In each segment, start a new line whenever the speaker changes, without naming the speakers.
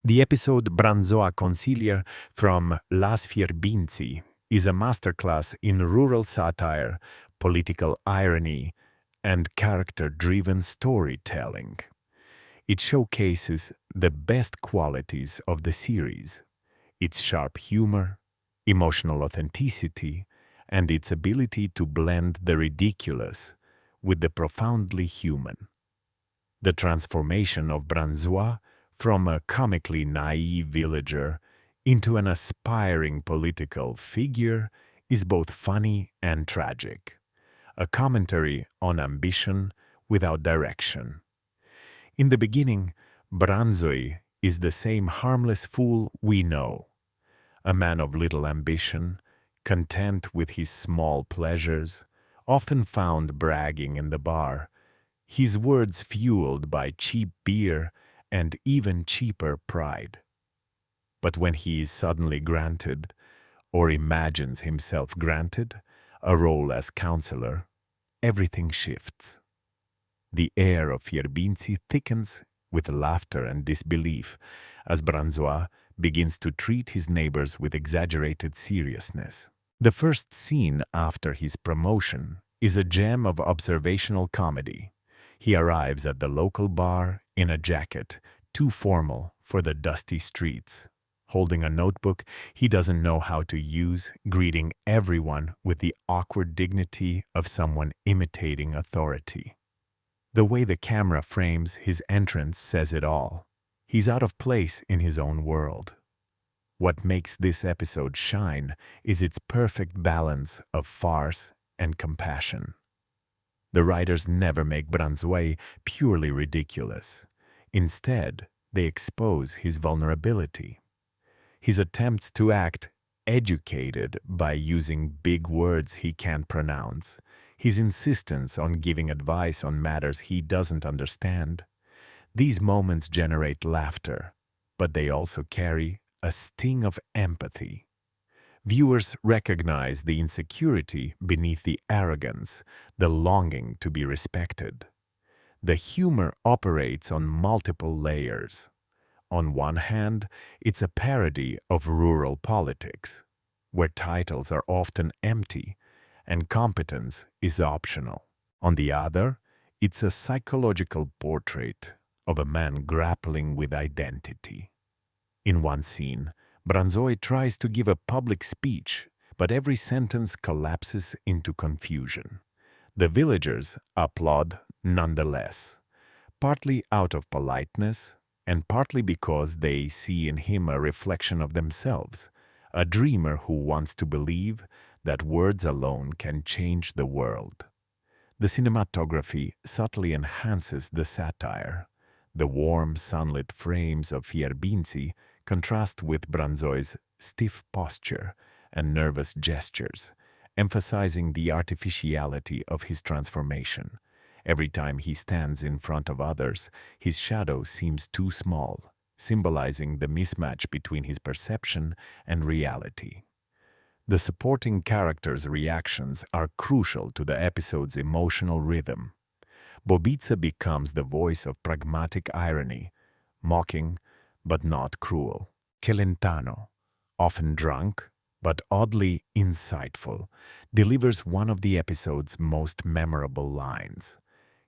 The episode Râsul, consilier from Las Fierbinți is a masterclass in rural satire, political irony, and character-driven storytelling. It showcases the best qualities of the series, its sharp humor, emotional authenticity, and its ability to blend the ridiculous with the profoundly human. The transformation of Râsul from a comically naive villager into an aspiring political figure is both funny and tragic, a commentary on ambition without direction. In the beginning, Râsul is the same harmless fool we know, a man of little ambition, content with his small pleasures, often found bragging in the bar, his words fueled by cheap beer and even cheaper pride. But when he is suddenly granted, or imagines himself granted, a role as counselor, everything shifts. The air of Fierbinți thickens with laughter and disbelief as Râsul begins to treat his neighbors with exaggerated seriousness. The first scene after his promotion is a gem of observational comedy. He arrives at the local bar in a jacket, too formal for the dusty streets. Holding a notebook he doesn't know how to use, greeting everyone with the awkward dignity of someone imitating authority. The way the camera frames his entrance says it all. He's out of place in his own world. What makes this episode shine is its perfect balance of farce and compassion. The writers never make Râsul purely ridiculous. Instead, they expose his vulnerability. His attempts to act educated by using big words he can't pronounce, his insistence on giving advice on matters he doesn't understand. These moments generate laughter, but they also carry a sting of empathy. Viewers recognize the insecurity beneath the arrogance, the longing to be respected. The humor operates on multiple layers. On one hand, it's a parody of rural politics, where titles are often empty and competence is optional. On the other, it's a psychological portrait of a man grappling with identity. In one scene, Râsul tries to give a public speech, but every sentence collapses into confusion. The villagers applaud nonetheless, partly out of politeness and partly because they see in him a reflection of themselves, a dreamer who wants to believe that words alone can change the world. The cinematography subtly enhances the satire. The warm, sunlit frames of Fierbinți contrast with Râsul's stiff posture and nervous gestures, emphasizing the artificiality of his transformation. Every time he stands in front of others, his shadow seems too small, symbolizing the mismatch between his perception and reality. The supporting characters' reactions are crucial to the episode's emotional rhythm. Bobiță becomes the voice of pragmatic irony, mocking but not cruel. Celentano, often drunk but oddly insightful, delivers one of the episode's most memorable lines,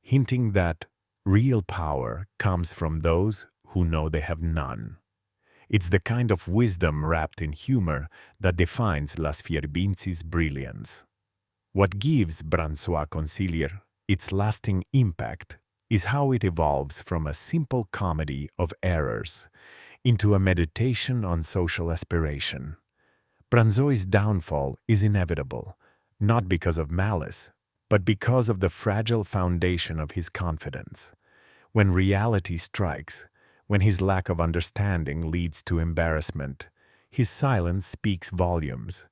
hinting that real power comes from those who know they have none. It's the kind of wisdom wrapped in humor that defines Las Fierbinți's brilliance. What gives Râsul, consilier its lasting impact is how it evolves from a simple comedy of errors into a meditation on social aspiration. Râsul's downfall is inevitable, not because of malice, but because of the fragile foundation of his confidence. When reality strikes, when his lack of understanding leads to embarrassment, his silence speaks volumes.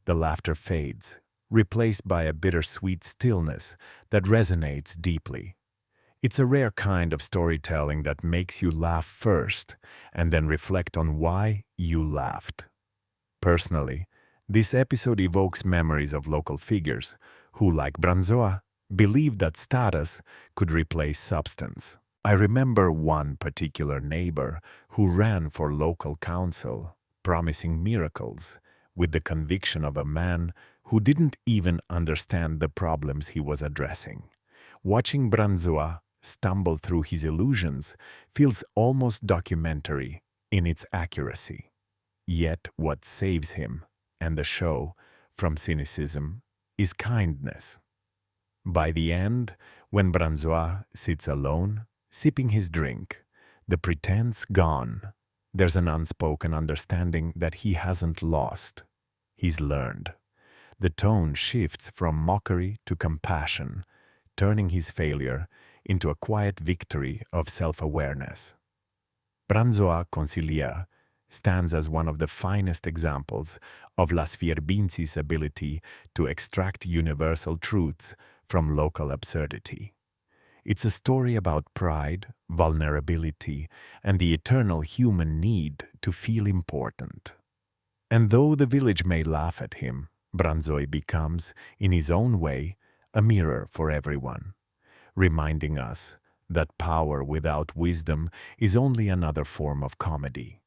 The laughter fades, replaced by a bittersweet stillness that resonates deeply. It's a rare kind of storytelling that makes you laugh first and then reflect on why you laughed. Personally, this episode evokes memories of local figures who, like Râsul, believed that status could replace substance. I remember one particular neighbor who ran for local council, promising miracles, with the conviction of a man who didn't even understand the problems he was addressing. Watching Branzoa stumble through his illusions feels almost documentary in its accuracy. Yet what saves him and the show from cynicism is kindness. By the end, when Branzois sits alone, sipping his drink, the pretense gone, there's an unspoken understanding that he hasn't lost. He's learned. The tone shifts from mockery to compassion, turning his failure into a quiet victory of self-awareness. Branzoa Consilier stands as one of the finest examples of Las Fierbinți's ability to extract universal truths from local absurdity. It's a story about pride, vulnerability, and the eternal human need to feel important. And though the village may laugh at him, Branzoi becomes, in his own way, a mirror for everyone, reminding us that power without wisdom is only another form of comedy.